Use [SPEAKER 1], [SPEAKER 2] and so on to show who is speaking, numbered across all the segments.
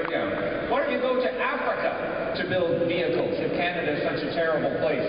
[SPEAKER 1] down. Why don't you go to Africa to build vehicles if Canada is such a terrible place?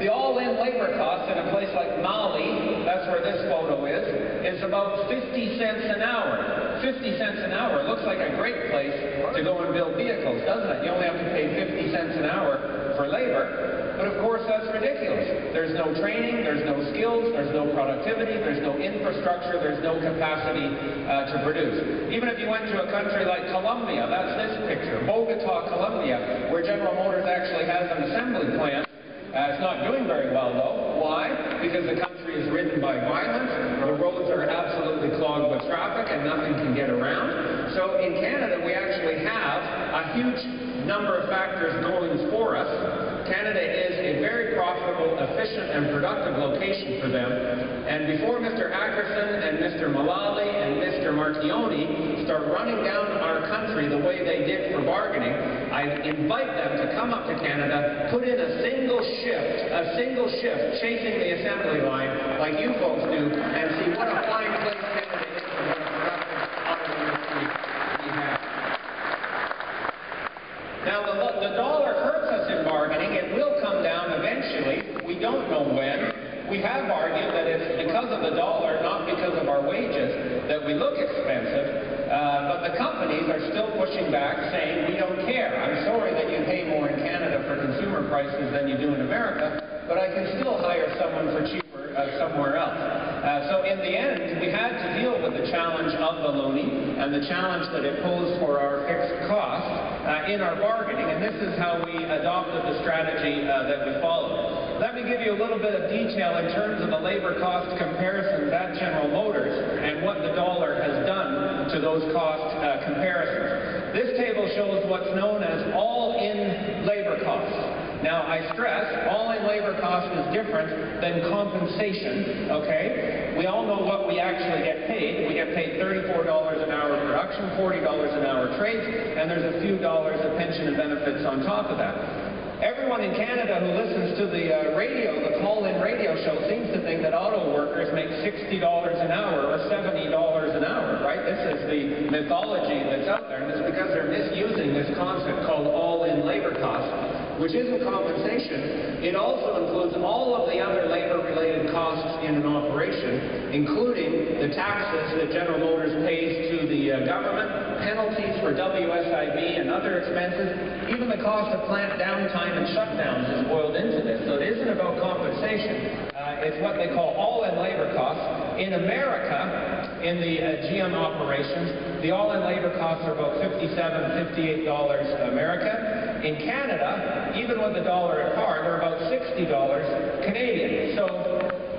[SPEAKER 1] The all-in labor cost in a place like Mali, that's where this photo is about 50 cents an hour. 50 cents an hour looks like a great place to go and build vehicles, doesn't it? You only have to pay 50 cents an hour for labor. But of course, that's ridiculous. There's no training, there's no skills, there's no productivity, there's no infrastructure, there's no capacity to produce. Even if you went to a country like Colombia, that's this picture, Bogota, Colombia, where General Motors actually has an assembly plant. It's not doing very well, though. Why? Because the country is ridden by violence, the roads are absolutely clogged with traffic, and nothing can get around. So in Canada, we actually have a huge number of factors going for us. Canada is a very profitable, efficient, and productive location for them. And before Mr. Ackerson and Mr. Mullally and Mr. Martioni start running down our country the way they did for bargaining, I invite them to come up to Canada, put in a single shift chasing the assembly line like you folks do, and see what a fine place Canada is and what a productive auto industry we have. Now, the dollar hurts us in bargaining. It will come down eventually. We don't know when. We have argued that it's because of the dollar, not because of our wages, that we look expensive. But the companies are still pushing back, saying, we don't care. I'm sorry that you pay more in Canada for consumer prices than you do in America, but I can still hire someone for cheaper somewhere else. So in the end, we had to deal with the challenge of the loonie and the challenge that it posed for our fixed costs in our bargaining, and this is how we adopted the strategy that we followed. Let me give you a little bit of detail in terms of the labor cost comparisons at General Motors and what the dollar has done to those cost comparisons. This table shows what's known as all-in labor costs. Now, I stress, all-in labor cost is different than compensation, okay? We all know what we actually get paid. We get paid $34 an hour production, $40 an hour trades, and there's a few dollars of pension and benefits on top of that. Everyone in Canada who listens to the radio, the call-in radio show, seems to think that auto workers make $60 an hour or $70 an hour, right? This is the mythology that's out there, and it's because they're misusing this concept called all-in labor cost, which isn't compensation. It also includes all of the other labor-related costs in an operation, including the taxes that General Motors pays to the government, penalties for WSIB and other expenses, even the cost of plant downtime and shutdowns is boiled into this. So it isn't about compensation. It's what they call all-in labor costs. In America, in the GM operations, the all-in labor costs are about $57, $58 American. In Canada, even with the dollar at par, they're about $60 Canadian. So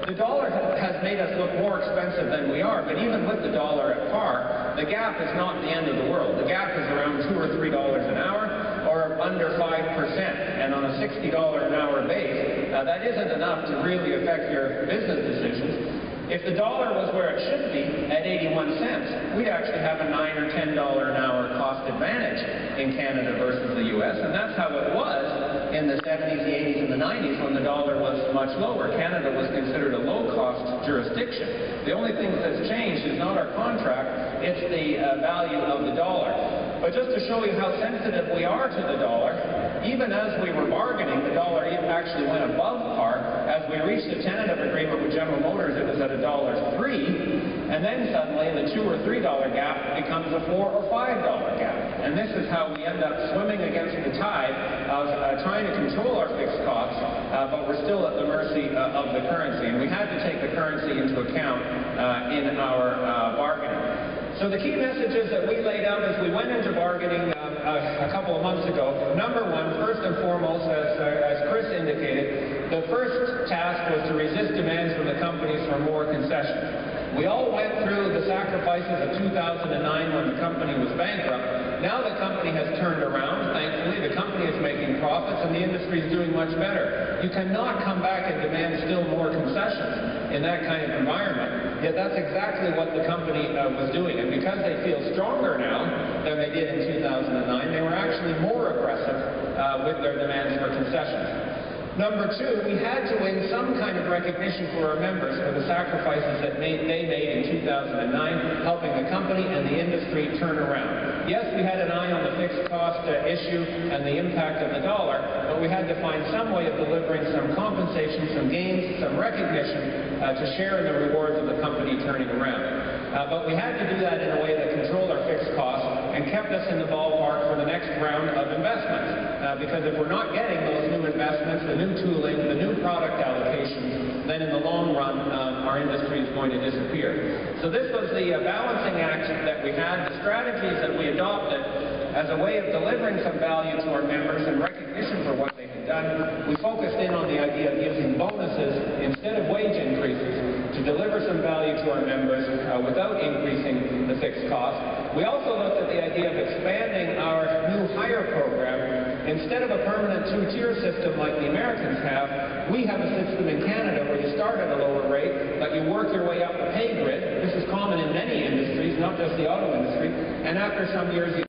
[SPEAKER 1] the dollar has made us look more expensive than we are, but even with the dollar at par, the gap is not the end of the world. The gap is around $2 or $3 an hour, or under 5%. And on a $60 an hour base, that isn't enough to really affect your business decisions. If the dollar was where it should be, at 81 cents, we'd actually have a $9 or $10 an hour cost advantage in Canada versus the U.S., and that's how it was in the 70s, the 80s, and the 90s when the dollar was much lower. Canada was considered a low-cost jurisdiction. The only thing that's changed is not our contract, it's the value of the dollar. But just to show you how sensitive we are to the dollar, even as we were bargaining, the dollar actually went above par. As we reached a tentative agreement with General Motors, it was at $1.03, and then suddenly the $2 or $3 gap becomes a $4 or $5 gap. And this is how we end up swimming against the tide of trying to control our fixed costs, but we're still at the mercy of the currency. And we had to take the currency into account in our bargaining. So the key messages that we laid out as we went into bargaining a couple of months ago, number one, first and foremost, as Chris indicated, the first task was to resist demands from the companies for more concessions. We all went through the sacrifices of 2009 when the company was bankrupt. Now the company has turned around, thankfully. The company is making profits and the industry is doing much better. You cannot come back and demand still more concessions in that kind of environment. Yet that's exactly what the company was doing. And because they feel stronger now than they did in 2009, they were actually more aggressive with their demands for concessions. Number two, we had to win some kind of recognition for our members for the sacrifices that they made in 2009, helping the company and the industry turn around. Yes, we had an eye on the fixed issue and the impact of the dollar, but we had to find some way of delivering some compensation, some gains, some recognition to share in the rewards of the company turning around. But we had to do that in a way that controlled our fixed costs and kept us in the ballpark for the next round of investments. Because if we're not getting those new investments, the new tooling, the new product allocations, then in the long run, our industry is going to disappear. So this was the balancing act that we had, the strategies that we adopted as a way of delivering some value to our members and recognition for what they had done. We focused in on the idea of using bonuses instead of wage increases to deliver some value to our members without increasing the fixed cost. We also looked at the idea of expanding our new hire program. Instead of a permanent two-tier system like the Americans have, we have a system in Canada where you start at a lower rate, but you work your way up the pay grid. This is common in many industries, not just the auto industry. And after some years, you